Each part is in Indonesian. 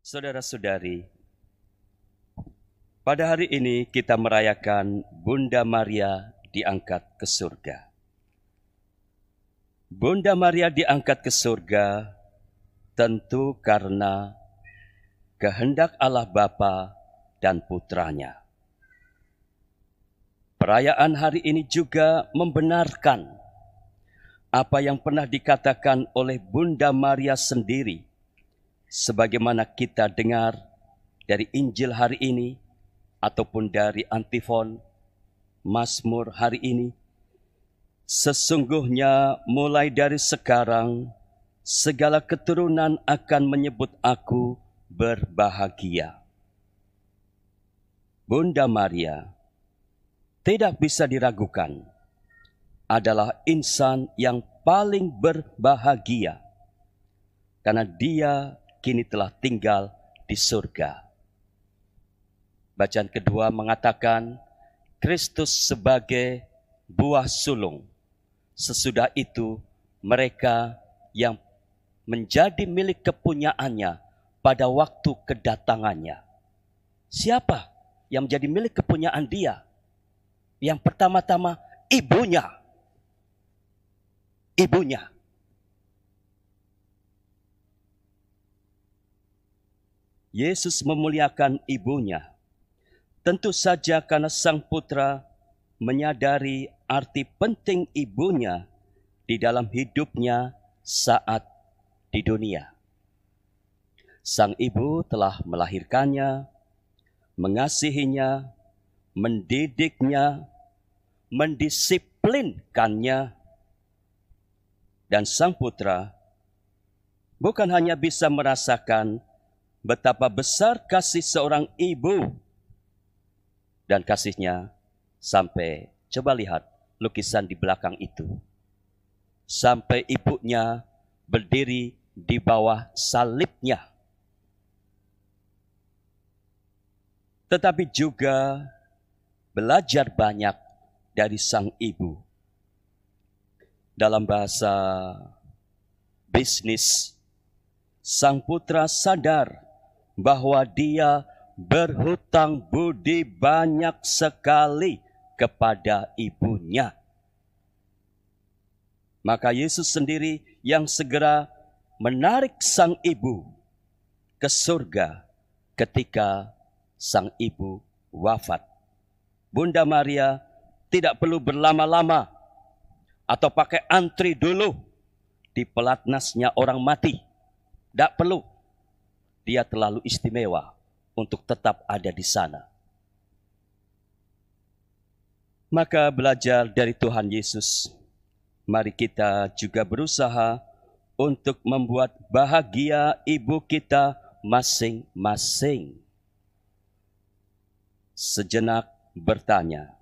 Saudara-saudari, pada hari ini kita merayakan Bunda Maria diangkat ke surga. Bunda Maria diangkat ke surga tentu karena kehendak Allah Bapa dan Putranya. Perayaan hari ini juga membenarkan apa yang pernah dikatakan oleh Bunda Maria sendiri, sebagaimana kita dengar dari Injil hari ini ataupun dari antifon Mazmur hari ini. Sesungguhnya mulai dari sekarang segala keturunan akan menyebut aku berbahagia. Bunda Maria tidak bisa diragukan adalah insan yang paling berbahagia karena dia kini telah tinggal di surga. Bacaan kedua mengatakan Kristus sebagai buah sulung. Sesudah itu mereka yang menjadi milik kepunyaannya pada waktu kedatangannya. Siapa yang menjadi milik kepunyaan dia? Yang pertama-tama ibunya. Ibunya. Yesus memuliakan ibunya. Tentu saja karena Sang Putra menyadari arti penting ibunya di dalam hidupnya saat di dunia. Sang ibu telah melahirkannya, mengasihinya, mendidiknya, mendisiplinkannya, dan Sang Putra bukan hanya bisa merasakan betapa besar kasih seorang ibu dan kasihnya sampai, coba lihat lukisan di belakang itu. Sampai ibunya berdiri di bawah salibnya. Tetapi juga belajar banyak dari sang ibu. Dalam bahasa bisnis, Sang Putra sadar bahwa dia berhutang budi banyak sekali kepada ibunya. Maka Yesus sendiri yang segera menarik sang ibu ke surga ketika sang ibu wafat. Bunda Maria tidak perlu berlama-lama atau pakai antri dulu di pelatnasnya orang mati. Tidak perlu. Dia terlalu istimewa untuk tetap ada di sana. Maka belajar dari Tuhan Yesus, mari kita juga berusaha untuk membuat bahagia ibu kita masing-masing. Sejenak bertanya,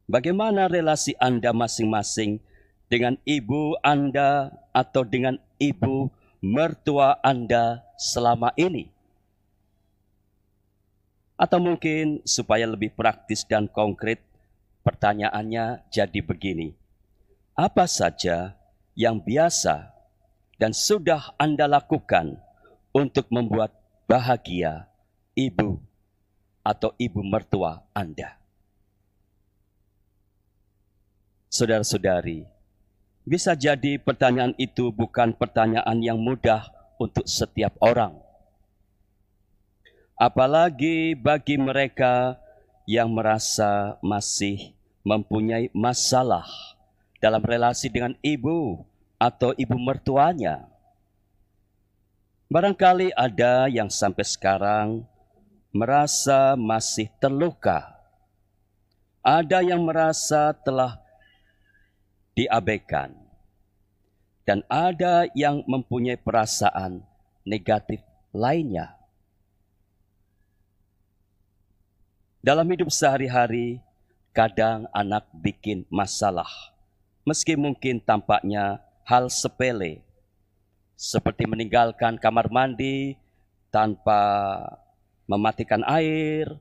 bagaimana relasi Anda masing-masing dengan ibu Anda atau dengan ibu mertua Anda selama ini? Atau mungkin supaya lebih praktis dan konkret, pertanyaannya jadi begini. Apa saja yang biasa dan sudah Anda lakukan untuk membuat bahagia ibu atau ibu mertua Anda? Saudara-saudari, bisa jadi pertanyaan itu bukan pertanyaan yang mudah untuk setiap orang. Apalagi bagi mereka yang merasa masih mempunyai masalah dalam relasi dengan ibu atau ibu mertuanya. Barangkali ada yang sampai sekarang merasa masih terluka. Ada yang merasa telah diabaikan. Dan ada yang mempunyai perasaan negatif lainnya. Dalam hidup sehari-hari, kadang anak bikin masalah. Meski mungkin tampaknya hal sepele. Seperti meninggalkan kamar mandi tanpa mematikan air,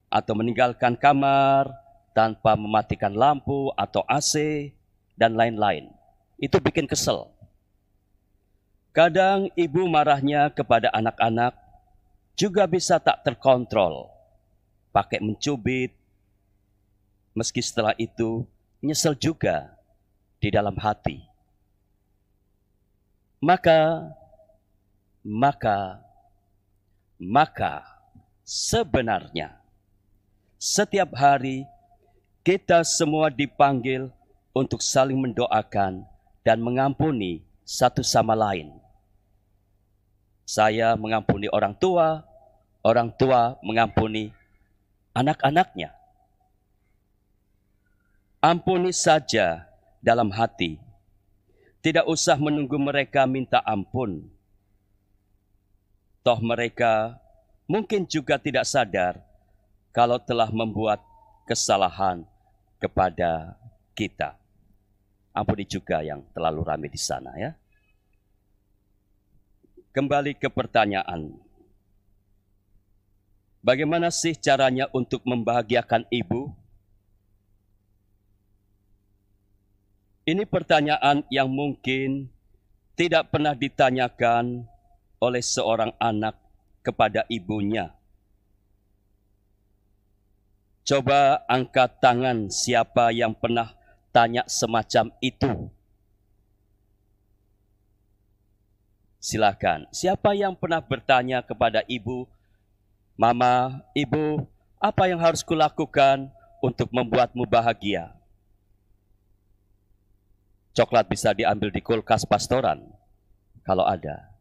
atau meninggalkan kamar tanpa mematikan lampu atau AC, dan lain-lain. Itu bikin kesel. Kadang ibu marahnya kepada anak-anak juga bisa tak terkontrol, pakai mencubit, meski setelah itu nyesel juga di dalam hati. Maka sebenarnya setiap hari kita semua dipanggil untuk saling mendoakan dan mengampuni satu sama lain. Saya mengampuni orang tua mengampuni anak-anaknya. Ampuni saja dalam hati. Tidak usah menunggu mereka minta ampun. Toh mereka mungkin juga tidak sadar kalau telah membuat kesalahan kepada kita. Ampuni juga yang terlalu ramai di sana ya. Kembali ke pertanyaan. Bagaimana sih caranya untuk membahagiakan ibu? Ini pertanyaan yang mungkin tidak pernah ditanyakan oleh seorang anak kepada ibunya. Coba angkat tangan siapa yang pernah tanya semacam itu. Silakan, siapa yang pernah bertanya kepada ibu, "Mama, ibu, apa yang harus kulakukan untuk membuatmu bahagia?" Coklat bisa diambil di kulkas pastoran, kalau ada.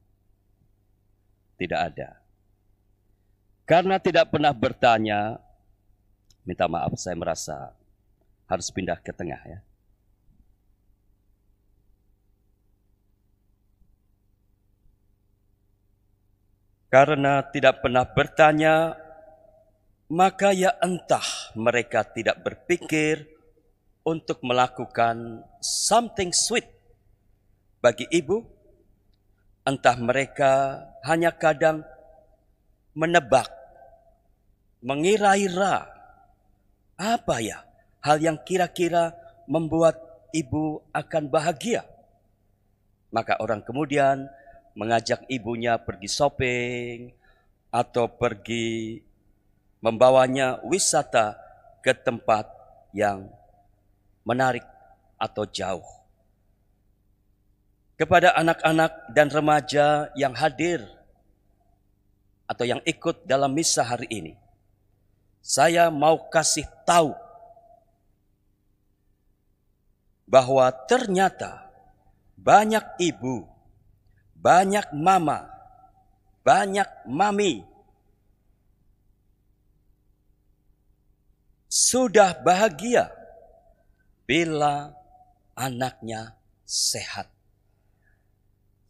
Tidak ada. Karena tidak pernah bertanya, minta maaf, saya merasa harus pindah ke tengah ya. Karena tidak pernah bertanya, maka ya entah mereka tidak berpikir untuk melakukan something sweet bagi ibu, entah mereka hanya kadang menebak, mengira-ira, apa ya hal yang kira-kira membuat ibu akan bahagia. Maka orang kemudian mengajak ibunya pergi shopping atau pergi membawanya wisata ke tempat yang menarik atau jauh. Kepada anak-anak dan remaja yang hadir atau yang ikut dalam misa hari ini, saya mau kasih tahu bahwa ternyata banyak ibu, banyak mama, banyak mami sudah bahagia bila anaknya sehat.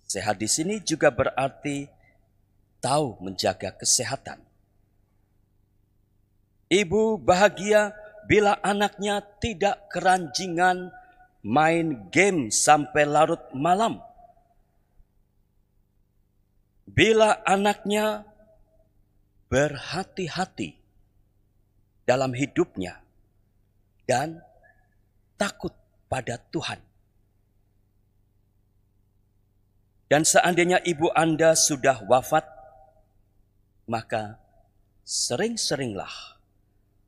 Sehat di sini juga berarti tahu menjaga kesehatan. Ibu bahagia bila anaknya tidak keranjingan main game sampai larut malam. Bila anaknya berhati-hati dalam hidupnya dan takut pada Tuhan. Dan seandainya ibu Anda sudah wafat, maka sering-seringlah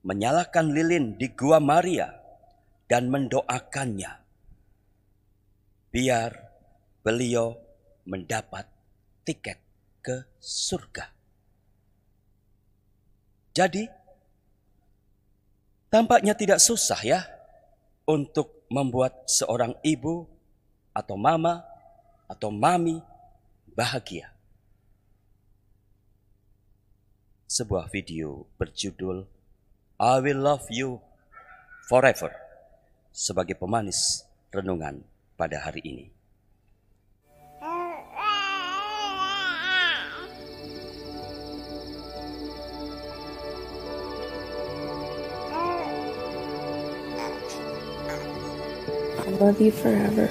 menyalakan lilin di Gua Maria dan mendoakannya, biar beliau mendapat tiket ke surga. Jadi, tampaknya tidak susah ya untuk membuat seorang ibu atau mama atau mami bahagia. Sebuah video berjudul I Will Love You Forever sebagai pemanis renungan pada hari ini. I love you forever.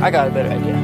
I got a better idea.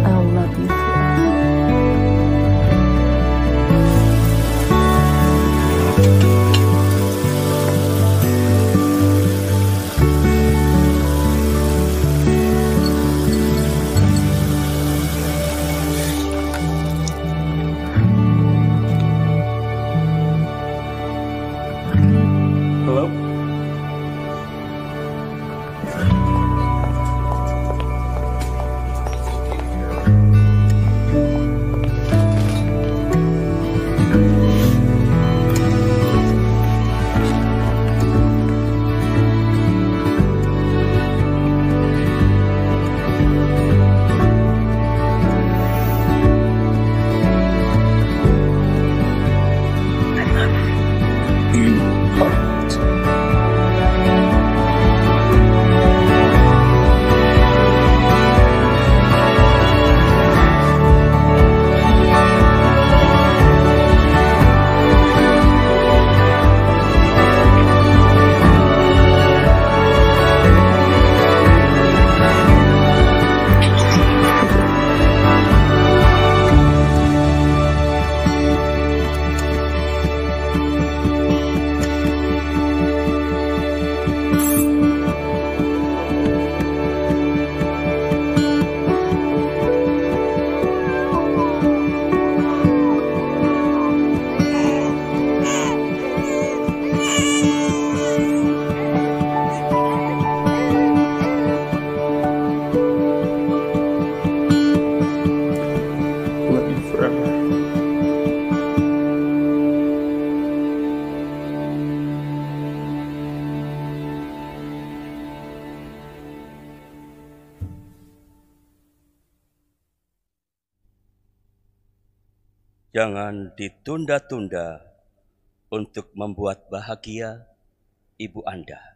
I'll love you forever. Hello? Love you forever. Jangan ditunda-tunda untuk membuat bahagia ibu Anda.